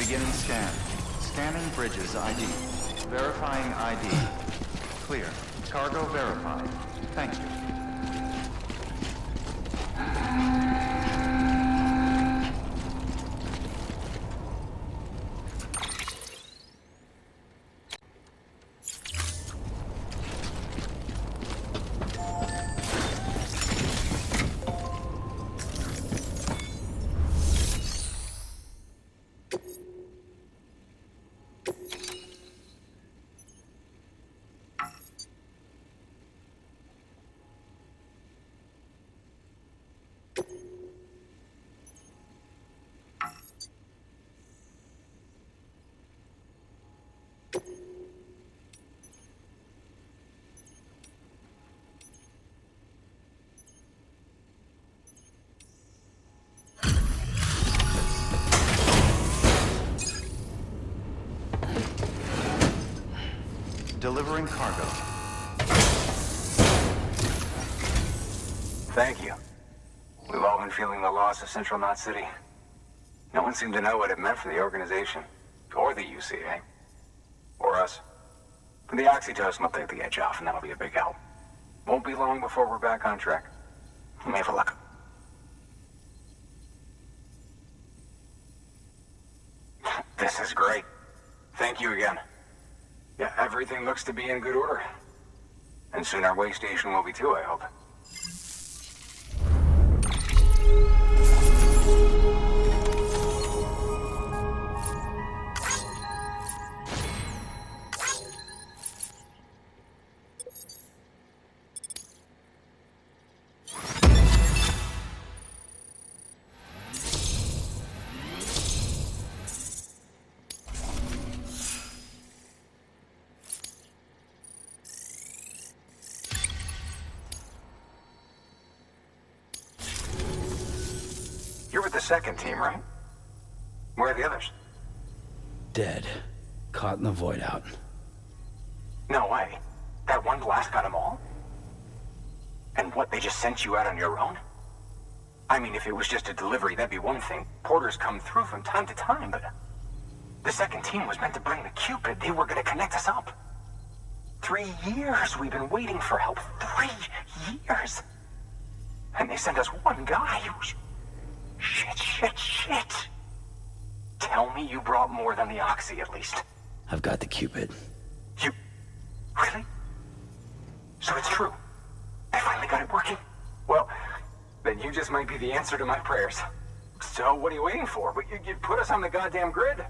Beginning scan. Scanning bridges ID. Verifying ID. Clear. Cargo verified. Thank you. Delivering cargo. Thank you. We've all been feeling the loss of Central Knot City. No one seemed to know what it meant for the organization. Or the UCA. Or us. The oxytocin will take the edge off, and that'll be a big help. Won't be long before we're back on track. You may have luck. This is great. Thank you again. Yeah, everything looks to be in good order. And soon our way station will be too, I hope. You're with the second team, right? Where are the others? Dead. Caught in the void out. No way. That one blast got them all? And what, they just sent you out on your own? I mean, if it was just a delivery, that'd be one thing. Porters come through from time to time, but... The second team was meant to bring the Cupid. They were gonna connect us up. 3 years we've been waiting for help. 3 years! And they sent us one guy who's... Shit. Tell me you brought more than the Oxy, at least. I've got the Cupid. You... Really? So it's true. I finally got it working. Well, then you just might be the answer to my prayers. So what are you waiting for? You put us on the goddamn grid.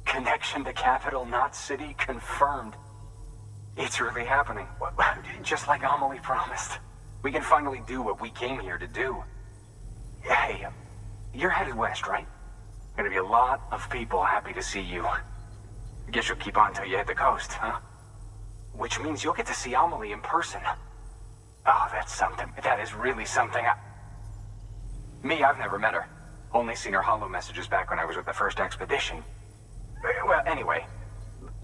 Connection to Capital Knot City confirmed. It's really happening. Just like Amelie promised. We can finally do what we came here to do. Hey, you're headed west, right? Gonna be a lot of people happy to see you. Guess you'll keep on till you hit the coast, huh? Which means you'll get to see Amelie in person. Oh, that's something. That is really something. I've never met her. Only seen her holo messages back when I was with the first expedition. Well, anyway,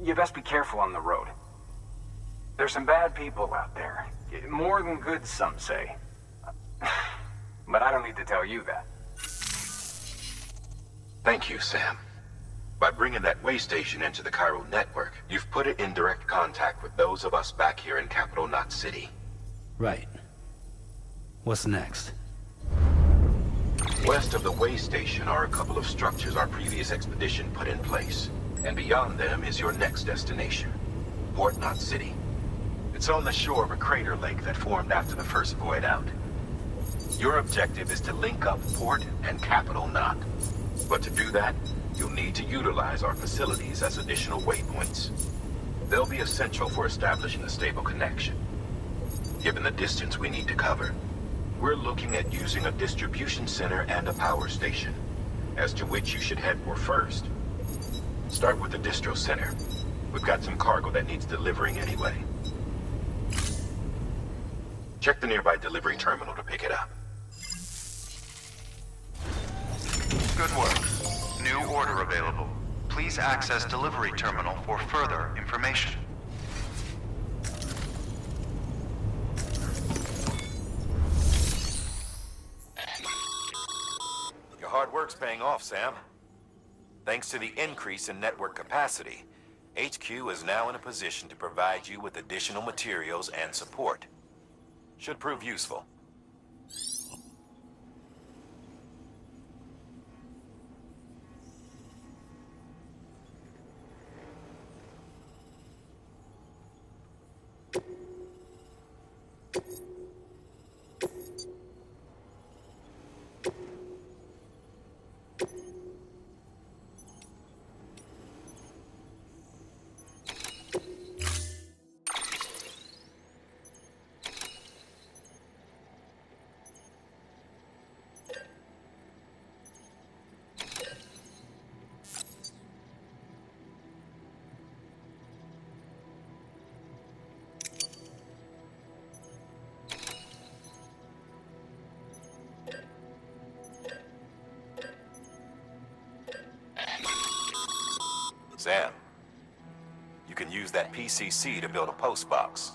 you best be careful on the road. There's some bad people out there. More than good, some say. But I don't need to tell you that. Thank you, Sam. By bringing that way station into the Chiral network, you've put it in direct contact with those of us back here in Capital Knot City. Right. What's next? West of the way station are a couple of structures our previous expedition put in place. And beyond them is your next destination, Port Knot City. It's on the shore of a crater lake that formed after the first void out. Your objective is to link up Port and Capital Knot. But to do that, you'll need to utilize our facilities as additional waypoints. They'll be essential for establishing a stable connection. Given the distance we need to cover, we're looking at using a distribution center and a power station, as to which you should head for first. Start with the distro center. We've got some cargo that needs delivering anyway. Check the nearby delivery terminal to pick it up. Good work. New order available. Please access delivery terminal for further information. Your hard work's paying off, Sam. Thanks to the increase in network capacity, HQ is now in a position to provide you with additional materials and support. Should prove useful. Sam, you can use that PCC to build a post box.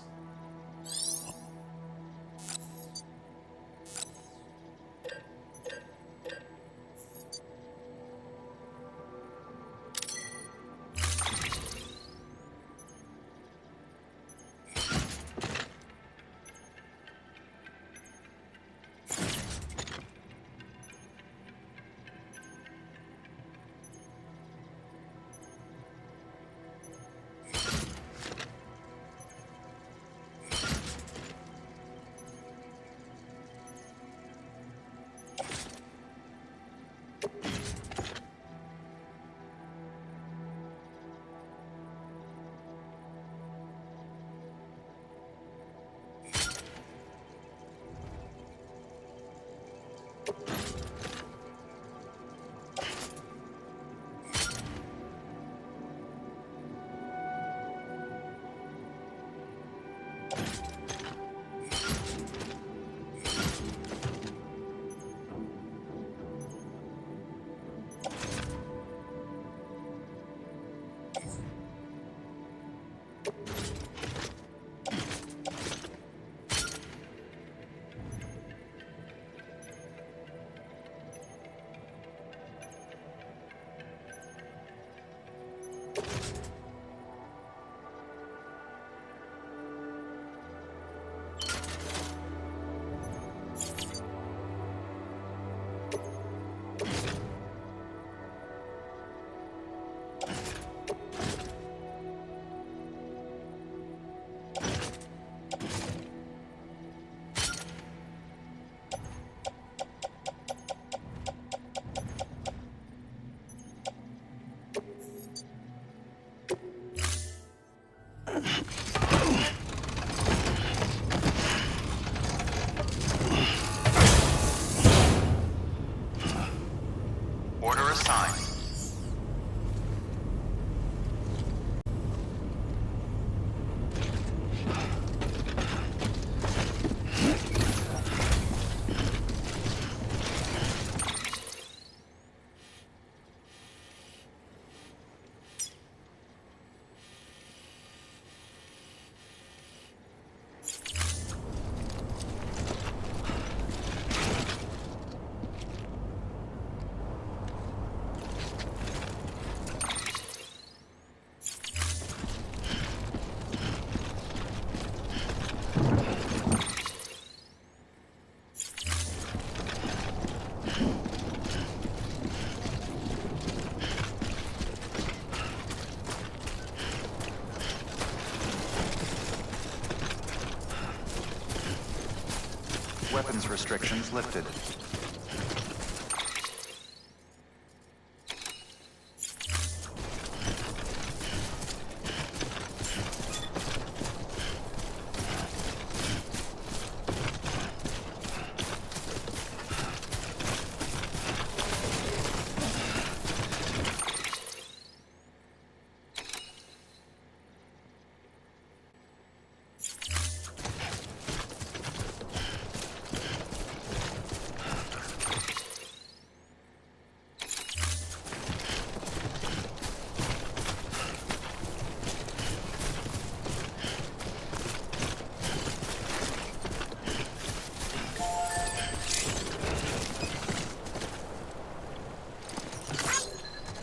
Weapons restrictions lifted.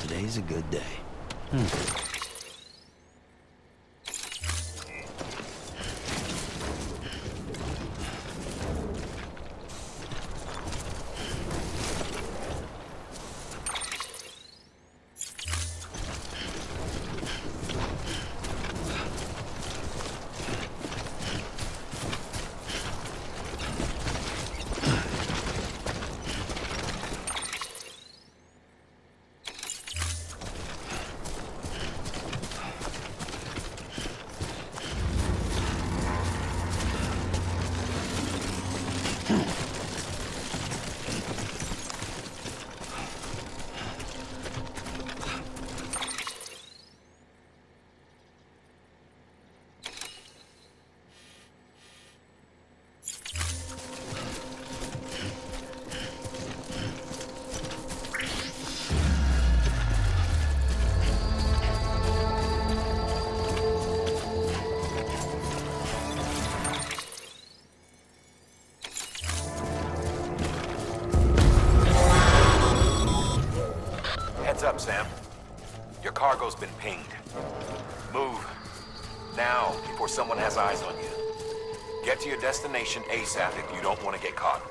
Today's a good day. Heads up, Sam. Your cargo's been pinged. Move. Now, before someone has eyes on you. Get to your destination ASAP if you don't want to get caught.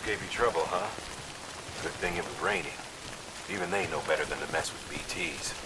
Gave you trouble, huh? Good thing it was raining. Even they know better than to mess with BTs.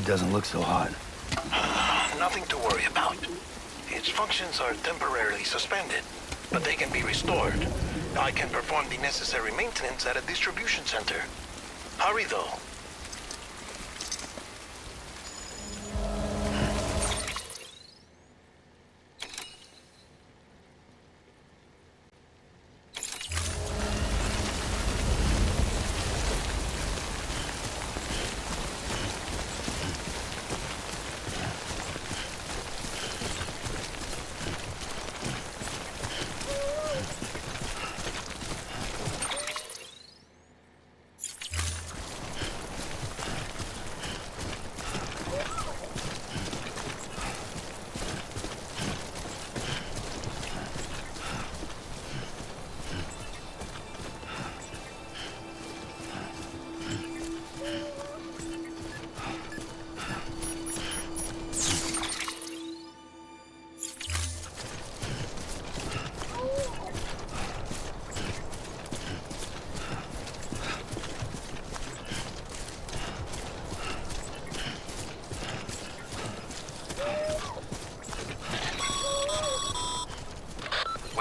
Kid doesn't look so hot. Nothing to worry about. Its functions are temporarily suspended, but they can be restored. I can perform the necessary maintenance at a distribution center. Hurry, though.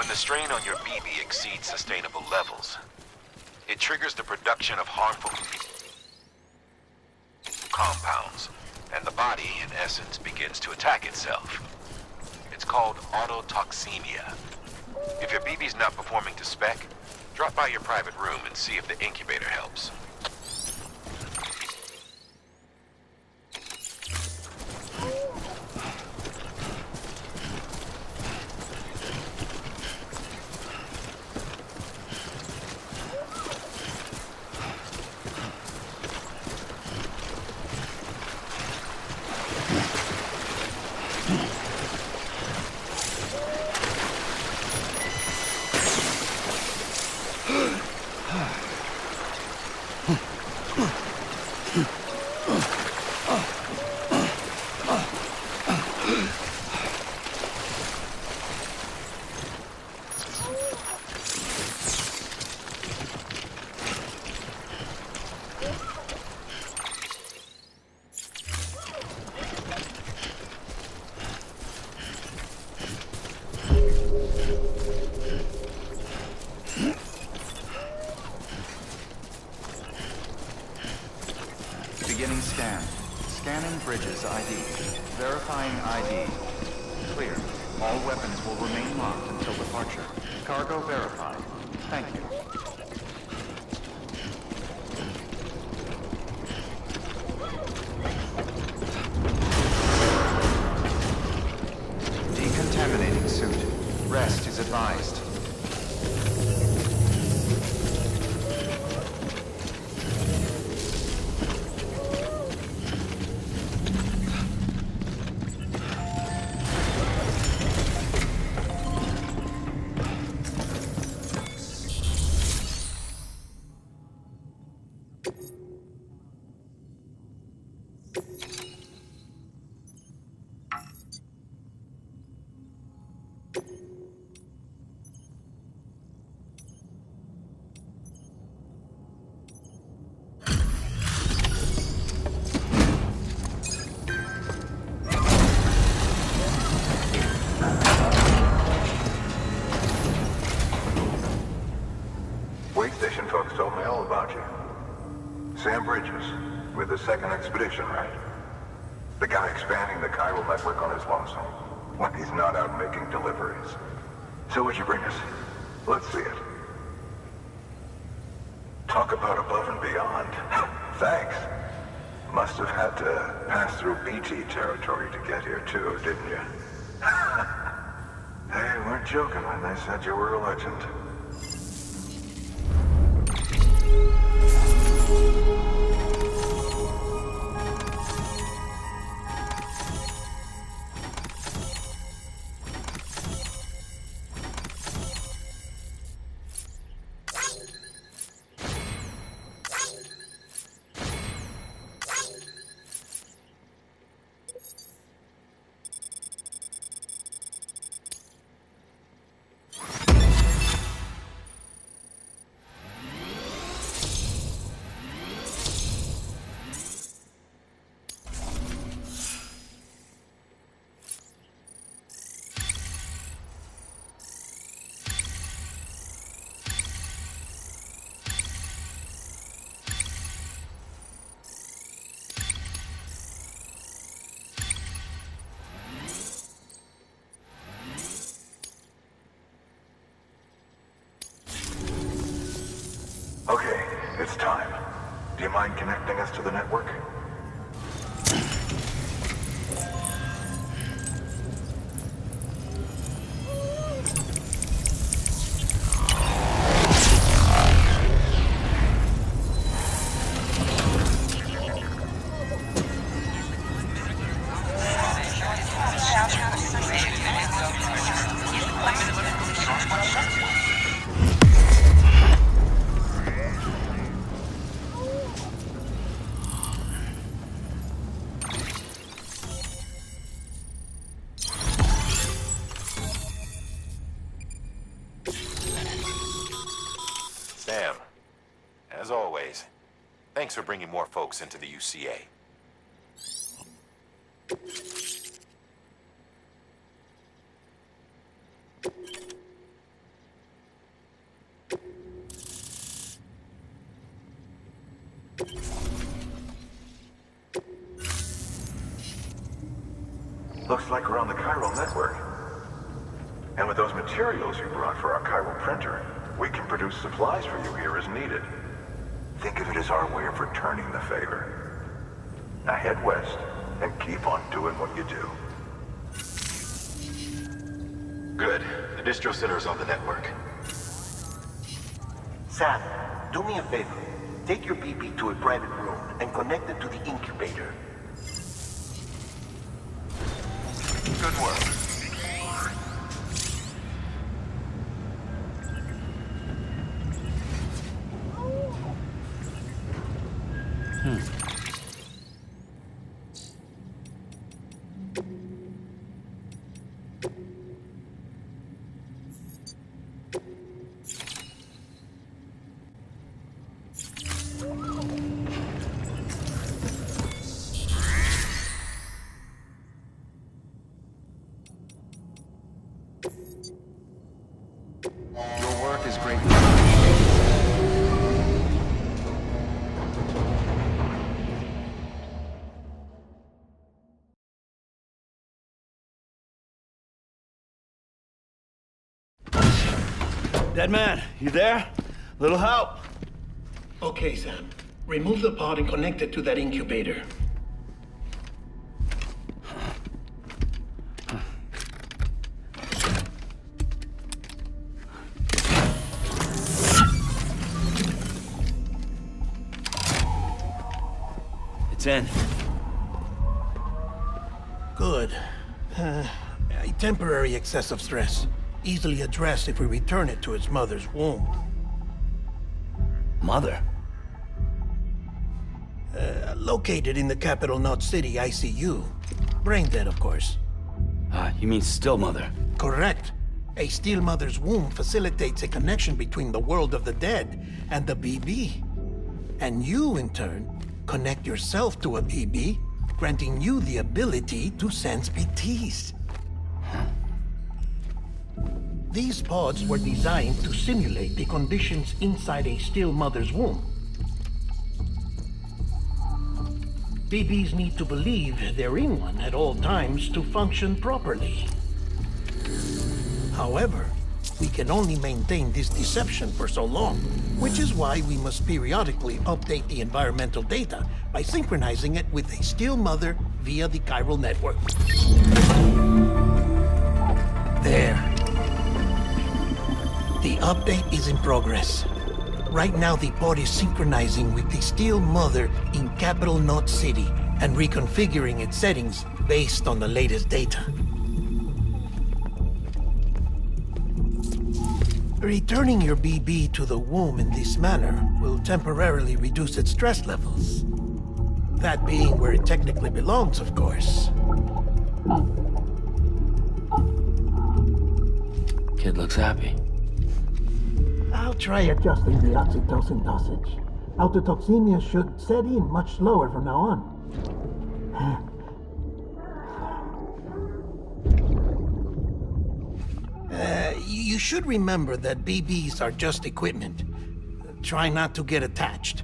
The strain on your BB exceeds sustainable levels. It triggers the production of harmful compounds, and the body, in essence, begins to attack itself. It's called autotoxemia. If your BB's not performing to spec, drop by your private room and see if the incubator helps. Beginning scan. Scanning bridges ID. Verifying ID. Clear. All weapons will remain locked until departure. Cargo verified. Thank you. Decontaminating suit. Rest is advised. Station folks told me all about you. Sam Bridges, with the second expedition, right? The guy expanding the chiral network on his lonesome, when he's not out making deliveries. So what'd you bring us? Let's see it. Talk about above and beyond. Thanks. Must have had to pass through BT territory to get here too, didn't you? They weren't joking when they said you were a legend. It's time. Do you mind connecting us to the network? Sam, as always, thanks for bringing more folks into the UCA. Looks like we're on the chiral network. And with those materials you brought for our chiral printer, we can produce supplies for you here as needed. Think of it as our way of returning the favor. Now head west and keep on doing what you do. Good. The distro center is on the network. Sam, do me a favor. Take your BB to a private room and connect it to the incubator. Good work. Your work is greatly appreciated. Dead man, you there? Little help? Okay, Sam. Remove the pod and connect it to that incubator. It's in. Good. A temporary excessive stress. Easily addressed if we return it to its mother's womb. Mother? Located in the capital Knot City ICU. Brain dead, of course. You mean still mother? Correct. A steel mother's womb facilitates a connection between the world of the dead and the BB. And you, in turn, connect yourself to a BB, granting you the ability to sense BTs. These pods were designed to simulate the conditions inside a still mother's womb. BBs need to believe they're in one at all times to function properly. However, we can only maintain this deception for so long, which is why we must periodically update the environmental data by synchronizing it with a still mother via the chiral network. There. The update is in progress. Right now, the pod is synchronizing with the Steel Mother in Capital Knot City and reconfiguring its settings based on the latest data. Returning your BB to the womb in this manner will temporarily reduce its stress levels. That being where it technically belongs, of course. Kid looks happy. I'll try adjusting the oxytocin dosage. Autotoxemia should set in much slower from now on. You should remember that BBs are just equipment. Try not to get attached.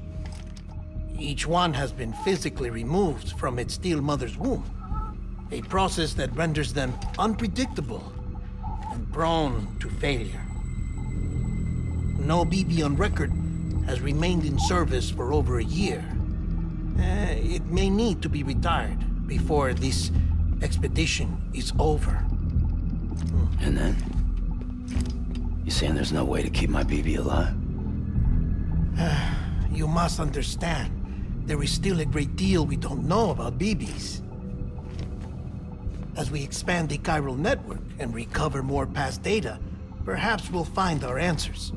Each one has been physically removed from its steel mother's womb. A process that renders them unpredictable and prone to failure. No BB on record has remained in service for over a year. It may need to be retired before this expedition is over. And then? You saying there's no way to keep my BB alive? You must understand, there is still a great deal we don't know about BBs. As we expand the chiral network and recover more past data, perhaps we'll find our answers.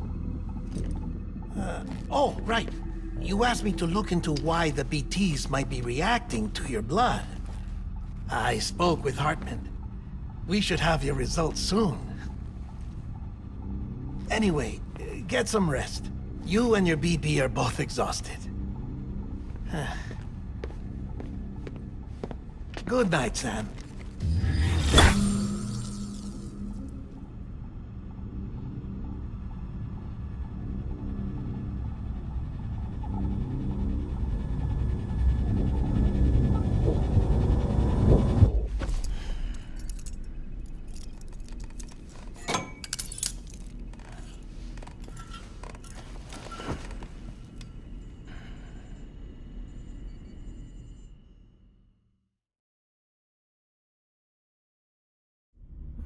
Oh, right. You asked me to look into why the BTs might be reacting to your blood. I spoke with Hartman. We should have your results soon. Anyway, get some rest. You and your BB are both exhausted. Good night, Sam.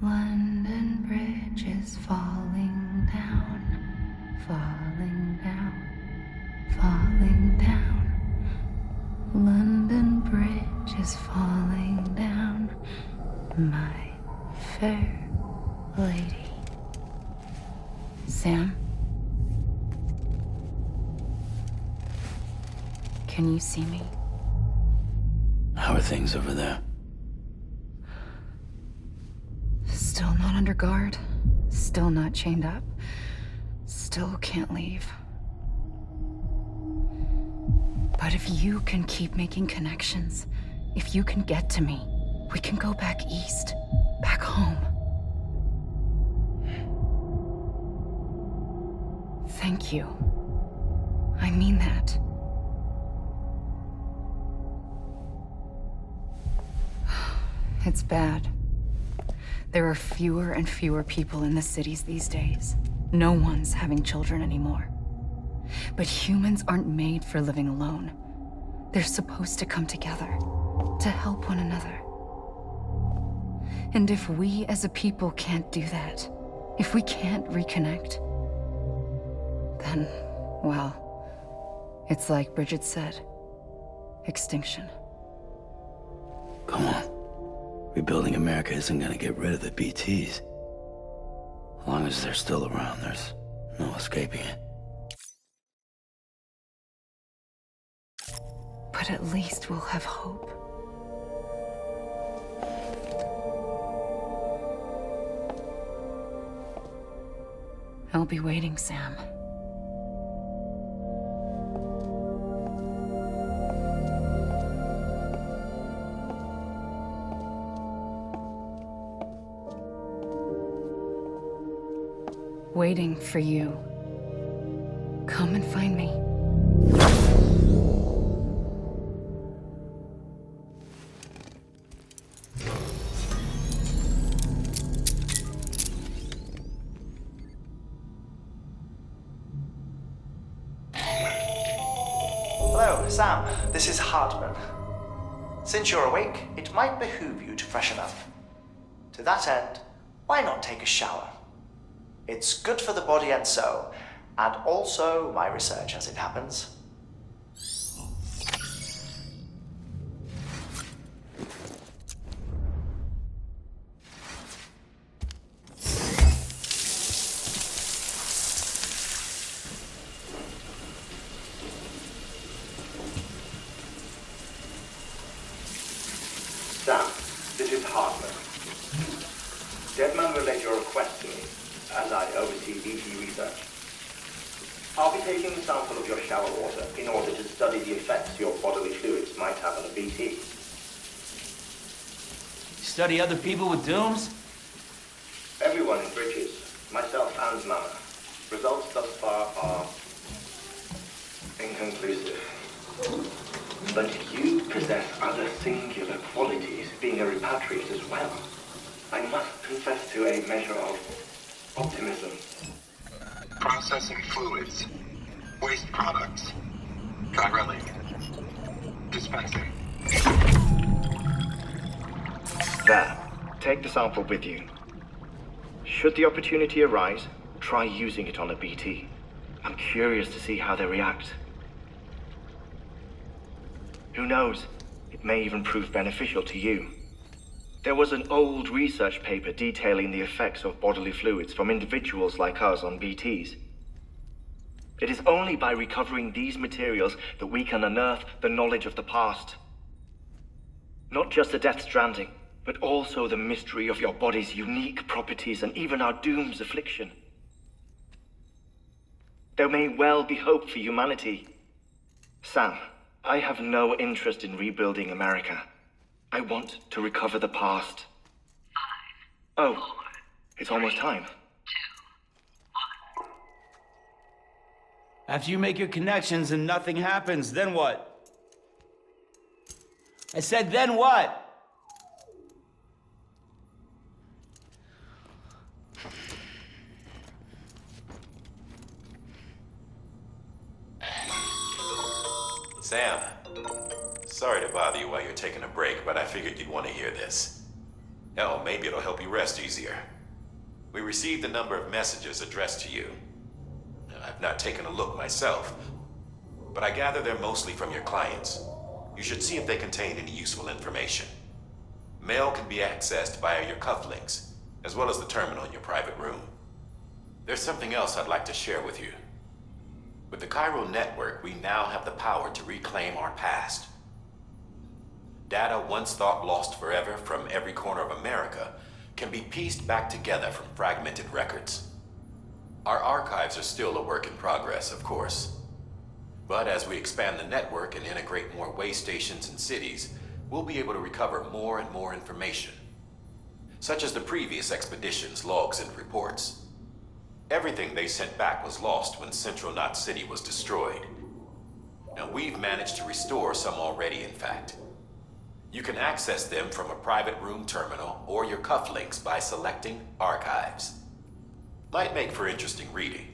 London Bridge is falling down, falling down, falling down. London Bridge is falling down, my fair lady. Sam? Can you see me? How are things over there? Still not under guard, still not chained up, still can't leave. But if you can keep making connections, if you can get to me, we can go back east, back home. Thank you. I mean that. It's bad. There are fewer and fewer people in the cities these days. No one's having children anymore. But humans aren't made for living alone. They're supposed to come together, to help one another. And if we as a people can't do that, if we can't reconnect, then, well, it's like Bridget said, extinction. Come on. Rebuilding America isn't gonna get rid of the BTs. As long as they're still around, there's no escaping it. But at least we'll have hope. I'll be waiting, Sam. Waiting for you. Come and find me. Hello, Sam. This is Hartman. Since you're awake, it might behoove you to freshen up. To that end, why not take a shower? It's good for the body and soul, and also my research as it happens. Sam, this is Hartman. Deadman relayed your request to me, as I oversee BT research. I'll be taking a sample of your shower water in order to study the effects your bodily fluids might have on a BT. Study other people with dooms? Everyone in Bridges, myself and Mama. Results thus far are inconclusive. But you possess other singular qualities, being a repatriate as well. I must confess to a measure of optimism. Processing fluids. Waste products. Courier dispensing. There. Take the sample with you. Should the opportunity arise, try using it on a BT. I'm curious to see how they react. Who knows? It may even prove beneficial to you. There was an old research paper detailing the effects of bodily fluids from individuals like us on BTs. It is only by recovering these materials that we can unearth the knowledge of the past. Not just the DStranding, but also the mystery of your body's unique properties and even our doom's affliction. There may well be hope for humanity. Sam, I have no interest in rebuilding America. I want to recover the past. 5, oh, 4, it's almost time. 2, 1. After you make your connections and nothing happens, then what? I said, then what? Sam, sorry to bother you while you're taking a break, but I figured you'd want to hear this. Hell, maybe it'll help you rest easier. We received a number of messages addressed to you. I've not taken a look myself, but I gather they're mostly from your clients. You should see if they contain any useful information. Mail can be accessed via your cufflinks, as well as the terminal in your private room. There's something else I'd like to share with you. With the Chiral network, we now have the power to reclaim our past. Data once thought lost forever from every corner of America can be pieced back together from fragmented records. Our archives are still a work in progress, of course. But as we expand the network and integrate more way stations and cities, we'll be able to recover more and more information, such as the previous expedition's logs and reports. Everything they sent back was lost when Central Knot City was destroyed. Now we've managed to restore some already, in fact. You can access them from a private room terminal or your cufflinks by selecting Archives. Might make for interesting reading.